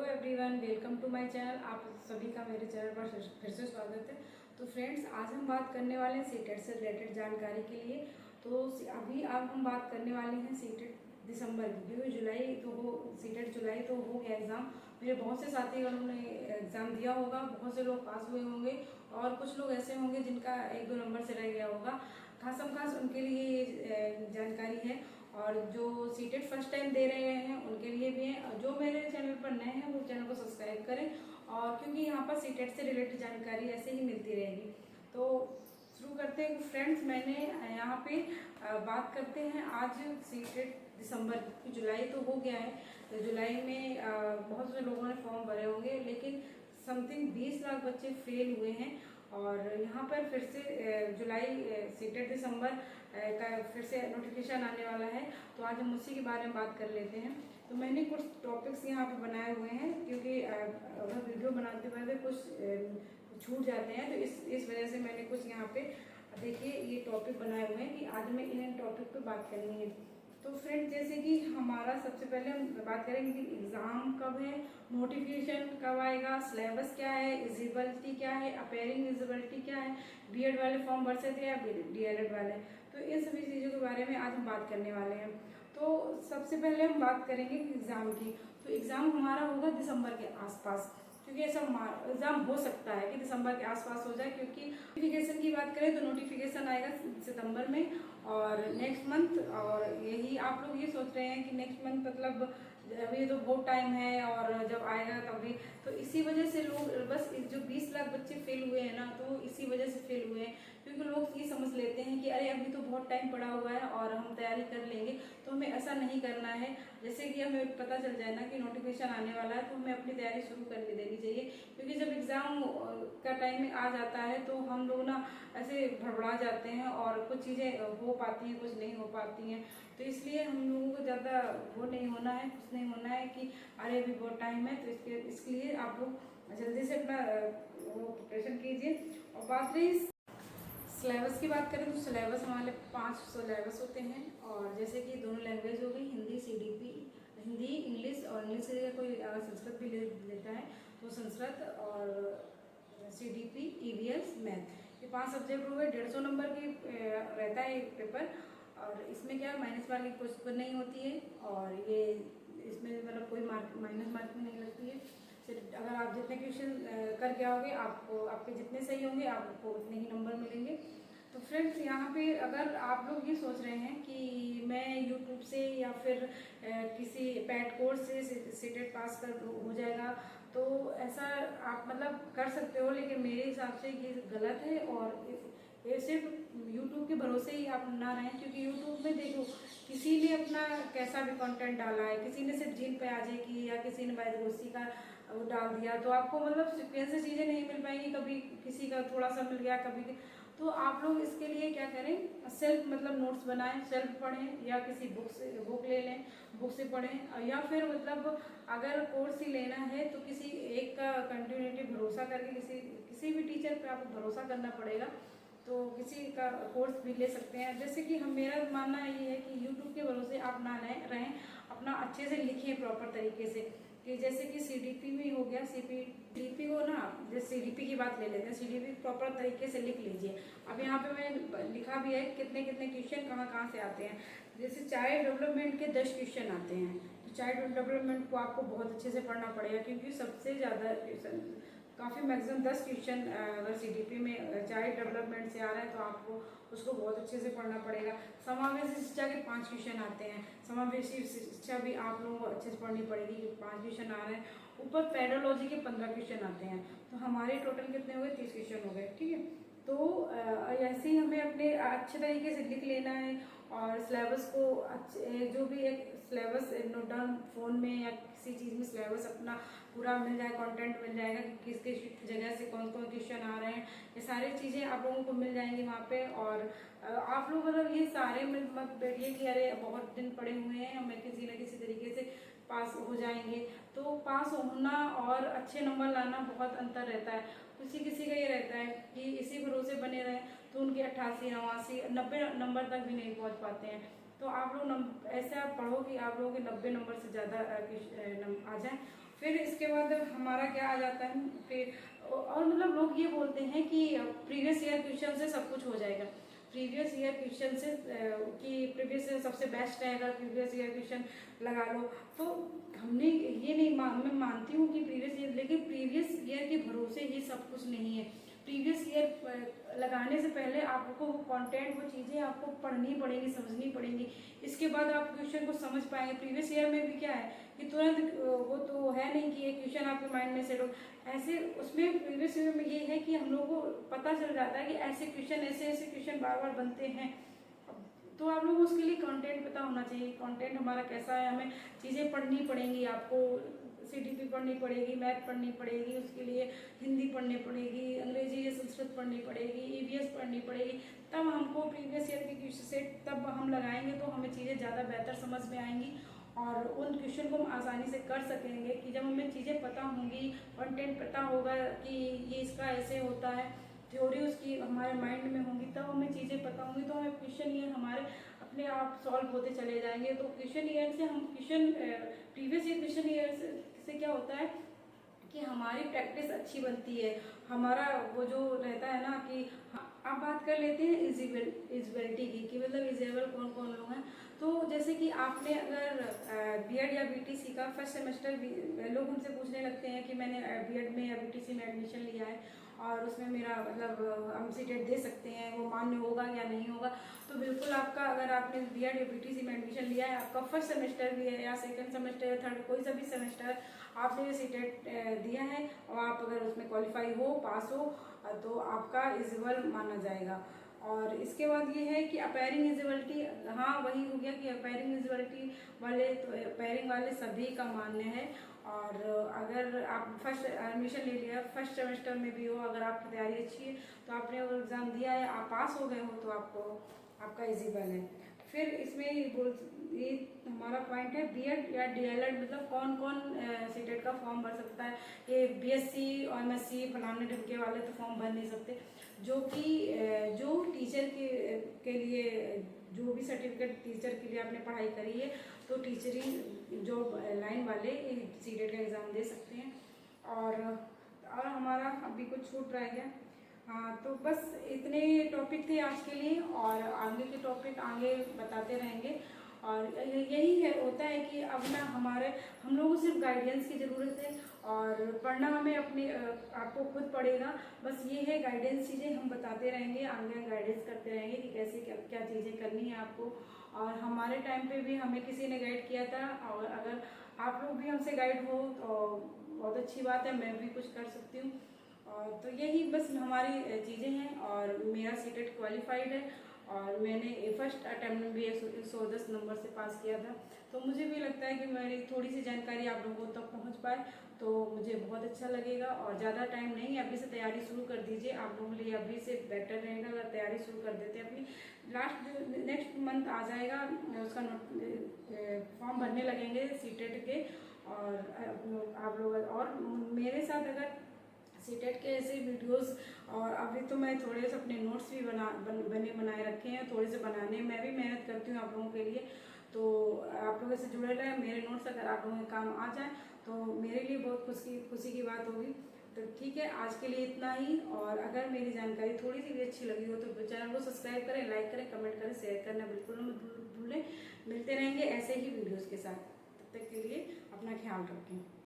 Everyone, welcome to my channel. आप सभी का मेरे चैनल पर फिर से स्वागत है। तो फ्रेंड्स, आज हम बात करने वाले हैं सीटेट से रिलेटेड जानकारी के लिए। तो अभी अब हम बात करने वाले हैं सीटेट दिसंबर की, क्योंकि जुलाई तो हो सीटेट जुलाई तो हो गया एग्ज़ाम। मेरे बहुत से साथीगणों ने एग्ज़ाम दिया होगा, बहुत से लोग पास हुए होंगे और कुछ लोग ऐसे होंगे जिनका 1-2 नंबर से रह गया होगा। खासम खास उनके लिए ये जानकारी है, और जो सीटेट फर्स्ट टाइम दे रहे हैं उनके लिए भी है। और जो मेरे चैनल पर नए हैं वो चैनल को सब्सक्राइब करें, और क्योंकि यहाँ पर सीटेट से रिलेटेड जानकारी ऐसे ही मिलती रहेगी। तो शुरू करते हैं फ्रेंड्स। मैंने यहाँ पे बात करते हैं आज सीटेट दिसंबर की। जुलाई तो हो गया है, तो जुलाई में बहुत से लोगों ने फॉर्म भरे होंगे, लेकिन समथिंग 20 लाख बच्चे फेल हुए हैं। और यहाँ पर फिर से जुलाई सीटेट दिसंबर का फिर से नोटिफिकेशन आने वाला है। तो आज हम उसी के बारे में बात कर लेते हैं। तो मैंने कुछ टॉपिक्स यहाँ पे बनाए हुए हैं, क्योंकि अगर वीडियो बनाते हुए कुछ छूट जाते हैं, तो इस वजह से मैंने कुछ यहाँ पे देखिए ये टॉपिक बनाए हुए हैं कि आज मैं इन टॉपिक पे बात करनी है। तो फ्रेंड, जैसे कि हमारा सबसे पहले हम बात करेंगे कि एग्ज़ाम कब है, नोटिफिकेशन कब आएगा, सिलेबस क्या है, एलिजिबिलिटी क्या है, अपेयरिंग एलिजिबिलिटी क्या है, बीएड वाले फॉर्म भर सकते हैं या डीएलएड वाले। तो इन सभी चीज़ों के बारे में आज हम बात करने वाले हैं। तो सबसे पहले हम बात करेंगे एग्ज़ाम की। तो एग्ज़ाम हमारा होगा दिसंबर के आसपास, क्योंकि ऐसा एग्ज़ाम हो सकता है कि दिसंबर के आसपास हो जाए, क्योंकि नोटिफिकेशन की बात करें तो नोटिफिकेशन आएगा सितंबर में और नेक्स्ट मंथ। और यही आप लोग ये सोच रहे हैं कि नेक्स्ट मंथ मतलब अभी तो बहुत टाइम है और जब आएगा तभी। तो इसी वजह से लोग बस जो 20 लाख बच्चे फेल हुए हैं ना, तो इसी वजह से फेल हुए हैं, क्योंकि लोग ये समझ लेते हैं कि अरे अभी तो बहुत टाइम पड़ा हुआ है और हम तैयारी कर लेंगे। तो हमें ऐसा नहीं करना है। जैसे कि हमें पता चल जाए ना कि नोटिफिकेशन आने वाला है, तो हमें अपनी तैयारी शुरू कर देनी चाहिए, क्योंकि जब एग्ज़ाम का टाइम आ जाता है तो हम लोग ना ऐसे भड़बड़ा जाते हैं और कुछ चीज़ें हो पाती हैं, कुछ नहीं हो पाती हैं। तो इसलिए हम लोगों को ज़्यादा वो नहीं होना है, कुछ नहीं होना है कि अरे अभी बहुत टाइम है। तो इसके लिए आप लोग जल्दी से अपना वो प्रिपरेशन कीजिए। और बात रही सिलेबस की बात करें, तो सिलेबस हमारे 5 सिलेबस होते हैं। और जैसे कि दोनों लैंग्वेज हो गई, हिंदी सीडीपी, हिंदी इंग्लिश, और इंग्लिश से कोई संस्कृत भी लेता है तो संस्कृत, और सीडीपी, ईवीएस, मैथ, ये 5 सब्जेक्ट हो गए। 150 नंबर की रहता है एक पेपर। और इसमें क्या माइनस मार्किंग कुछ नहीं होती है, और ये इसमें मतलब कोई माइनस मार्किंग नहीं लगती है। सिर्फ अगर आप जितने क्वेश्चन करके आओगे, आपको आपके जितने सही होंगे आपको उतने ही नंबर मिलेंगे। तो फ्रेंड्स, यहाँ पे अगर आप लोग ये सोच रहे हैं कि मैं यूट्यूब से या फिर किसी पैड कोर्स से सीटेट पास कर हो जाएगा, तो ऐसा आप मतलब कर सकते हो, लेकिन मेरे हिसाब से ये गलत है। और ये सिर्फ यूट्यूब के भरोसे ही आप ना रहें, क्योंकि यूट्यूब में देखो किसी ने अपना कैसा भी कंटेंट डाला है, किसी ने सिर्फ जीन पे आजे की, या किसी ने वैदगोशी का वो डाल दिया, तो आपको मतलब सीक्वेंस से चीज़ें नहीं मिल पाएंगी। कभी किसी का थोड़ा सा मिल गया, कभी तो आप लोग इसके लिए क्या करें, सेल्फ मतलब नोट्स बनाएं, सेल्फ पढ़ें, या किसी बुक ले लें, बुक से पढ़ें, या फिर मतलब अगर कोर्स ही लेना है तो किसी एक का कंटिन्यूटी भरोसा करके किसी भी टीचर पे आपको भरोसा करना पड़ेगा, तो किसी का कोर्स भी ले सकते हैं। जैसे कि मेरा मानना ये है कि यूट्यूब के भरोसे आप ना रहें, अपना अच्छे से लिखें प्रॉपर तरीके से। कि जैसे कि सीडीपी में हो गया, सीडीपी को ना, जैसे सीडीपी की बात ले लेते हैं, सीडीपी प्रॉपर तरीके से लिख लीजिए। अब यहाँ पे मैंने लिखा भी है कितने कितने क्वेश्चन कहाँ से आते हैं। जैसे चाइल्ड डेवलपमेंट के 10 क्वेश्चन आते हैं, तो चाइल्ड डेवलपमेंट को आपको बहुत अच्छे से पढ़ना पड़ेगा, क्योंकि सबसे ज़्यादा काफ़ी मैक्सिमम 10 क्वेश्चन अगर सीडीपी में चाइल्ड डेवलपमेंट से आ रहा है, तो आपको उसको बहुत अच्छे से पढ़ना पड़ेगा। समावेशी शिक्षा के 5 क्वेश्चन आते हैं, समावेशी शिक्षा भी आप लोगों को अच्छे से पढ़नी पड़ेगी, 5 क्वेश्चन आ रहे हैं। ऊपर पेडोलॉजी के 15 क्वेश्चन आते हैं, तो हमारे टोटल कितने हो गए, 30 क्वेश्चन हो गए, ठीक है। तो ऐसे ही हमें अपने अच्छे तरीके से लिख लेना है, और सिलेबस को अच्छे जो भी एक सिलेबस नोट डाउन फ़ोन में या किसी चीज़ में सिलेबस अपना पूरा मिल जाए, कंटेंट मिल जाएगा कि किस किस जगह से कौन कौन क्वेश्चन आ रहे हैं, ये सारी चीज़ें आप लोगों को मिल जाएंगी वहाँ पे। और आप लोग मतलब ये सारे में मत बैठिए कि अरे बहुत दिन पड़े हुए हैं, हमें किसी न किसी तरीके से पास हो जाएंगे। तो पास होना और अच्छे नंबर लाना बहुत अंतर रहता है। किसी किसी का ये रहता है कि इसी भरोसे बने रहें, तो उनके 88, 89, 90 नंबर तक भी नहीं पहुँच पाते हैं। तो आप लोग ऐसे आप पढ़ो कि आप लोगों के 90 नंबर से ज़्यादा आ जाएँ। फिर इसके बाद हमारा क्या आ जाता है फिर, और मतलब लोग ये बोलते हैं कि प्रीवियस ईयर क्वेश्चन से सब कुछ हो जाएगा, प्रीवियस ईयर क्वेश्चन से कि प्रीवियस ईयर सबसे बेस्ट रहेगा, प्रीवियस ईयर क्वेश्चन लगा लो। तो हमने ये नहीं मैं मानती हूँ कि प्रीवियस ईयर, लेकिन प्रीवियस ईयर के भरोसे ये सब कुछ नहीं है। प्रीवियस ईयर लगाने से पहले आपको वो कंटेंट, वो चीज़ें आपको पढ़नी पड़ेंगी, समझनी पड़ेंगी, इसके बाद आप क्वेश्चन को समझ पाएंगे। प्रीवियस ईयर में भी क्या है कि तुरंत वो तो है नहीं कि एक क्वेश्चन आपके माइंड में सेट हो, ऐसे उसमें प्रीवियस ईयर में ये है कि हम लोग को पता चल जाता है कि ऐसे क्वेश्चन, ऐसे ऐसे क्वेश्चन बार बार बनते हैं। तो आप लोग उसके लिए कंटेंट पता होना चाहिए, कंटेंट हमारा कैसा है, हमें चीज़ें पढ़नी पड़ेंगी, आपको CTP पढ़नी पड़ेगी, मैथ पढ़नी पड़ेगी, उसके लिए हिंदी पढ़नी पड़ेगी, अंग्रेजी या संस्कृत पढ़नी पड़ेगी, EVS पढ़नी पड़ेगी, तब हमको प्रीवियस ईयर के क्वेश्चन सेट तब हम लगाएंगे तो हमें चीज़ें ज़्यादा बेहतर समझ में आएंगी और उन क्वेश्चन को हम आसानी से कर सकेंगे। कि जब हमें चीज़ें पता होंगी, कंटेंट पता होगा कि ये इसका ऐसे होता है, थ्योरी उसकी हमारे माइंड में होंगी, तब हमें चीज़ें पता होंगी, तो हमें क्वेश्चन ईयर हमारे अपने आप सॉल्व होते चले जाएंगे। तो क्वेश्चन ईयर से हम प्रीवियस ईयर क्वेश्चन ईयर से क्या होता है कि हमारी प्रैक्टिस अच्छी बनती है, हमारा वो जो रहता है ना कि आप बात कर लेते हैं इजिबिलिटी की, कि मतलब इजेबल कौन कौन लोग हैं। तो जैसे कि आपने अगर B.Ed या BTC का फर्स्ट सेमेस्टर, लोग हमसे पूछने लगते हैं कि मैंने B.Ed में या BTC में एडमिशन लिया है और उसमें मेरा मतलब हम CTET दे सकते हैं, वो मान्य होगा या नहीं होगा। तो बिल्कुल आपका, अगर आपने B.Ed या BTC में एडमिशन लिया है, आपका फर्स्ट सेमेस्टर भी है या सेकंड सेमेस्टर या थर्ड, कोई सा भी सेमेस्टर आपने CTET दिया है और आप अगर उसमें क्वालिफाई हो, पास हो, तो आपका इजिबल माना जाएगा। और इसके बाद ये है कि अपेयरिंग एलिजिबिलिटी, हाँ वही हो गया कि अपेयरिंग एलिजिबिलिटी वाले, तो अपेयरिंग वाले सभी का मान्य है। और अगर आप फर्स्ट एडमिशन ले लिया, फर्स्ट सेमेस्टर में भी हो, अगर आपकी तैयारी अच्छी है तो आपने वो एग्ज़ाम दिया है, आप पास हो गए हो, तो आपको आपका एलिजिबल है। फिर इसमें ये हमारा पॉइंट है B.Ed या DLED, मतलब कौन कौन CTET का फॉर्म भर सकता है। ये BSc और MSc फलाने ढिमके वाले तो फॉर्म भर नहीं सकते। जो कि जो टीचर के लिए, जो भी सर्टिफिकेट टीचर के लिए आपने पढ़ाई करी है, तो टीचरिंग जॉब लाइन वाले CTET का एग्ज़ाम दे सकते हैं। और हमारा अभी कुछ छूट रह गया। हाँ, तो बस इतने टॉपिक थे आज के लिए, और आगे के टॉपिक आगे बताते रहेंगे। और यही है, होता है कि अब ना हम लोगों को सिर्फ गाइडेंस की ज़रूरत है, और पढ़ना हमें अपने आपको खुद पड़ेगा। बस ये है, गाइडेंस चीज़ें हम बताते रहेंगे, आगे गाइडेंस करते रहेंगे कि कैसे क्या क्या चीज़ें करनी है आपको। और हमारे टाइम पे भी हमें किसी ने गाइड किया था, और अगर आप लोग भी हमसे गाइड हो तो बहुत अच्छी बात है, मैं भी कुछ कर सकती हूँ। और तो यही बस हमारी चीज़ें हैं। और मेरा CTET क्वालिफाइड है, और मैंने फर्स्ट अटैम्प्ट में भी 110 नंबर से पास किया था। तो मुझे भी लगता है कि मेरी थोड़ी सी जानकारी आप लोगों तक पहुंच पाए तो मुझे बहुत अच्छा लगेगा। और ज़्यादा टाइम नहीं, अभी से तैयारी शुरू कर दीजिए, आप लोगों के लिए अभी से बेटर रहेगा अगर तैयारी शुरू कर देते हैं अपनी। लास्ट जो नेक्स्ट मंथ आ जाएगा, उसका फॉर्म भरने लगेंगे CTET के। और आप लोग और मेरे साथ अगर CTET के ऐसे वीडियोस, और अभी तो मैं थोड़े से अपने नोट्स भी बनाए रखे हैं, थोड़े से बनाने मैं भी मेहनत करती हूँ आप लोगों के लिए। तो आप लोगों से जुड़े रहें, मेरे नोट्स अगर आप लोगों के काम आ जाए तो मेरे लिए बहुत खुशी की बात होगी। तो ठीक है, आज के लिए इतना ही। और अगर मेरी जानकारी थोड़ी सी भी अच्छी लगी हो तो चैनल को सब्सक्राइब करें, लाइक करें, कमेंट करें, शेयर करना बिल्कुल मत भूलें। मिलते रहेंगे ऐसे ही वीडियोज़ के साथ, तब तक के लिए अपना ख्याल रखें।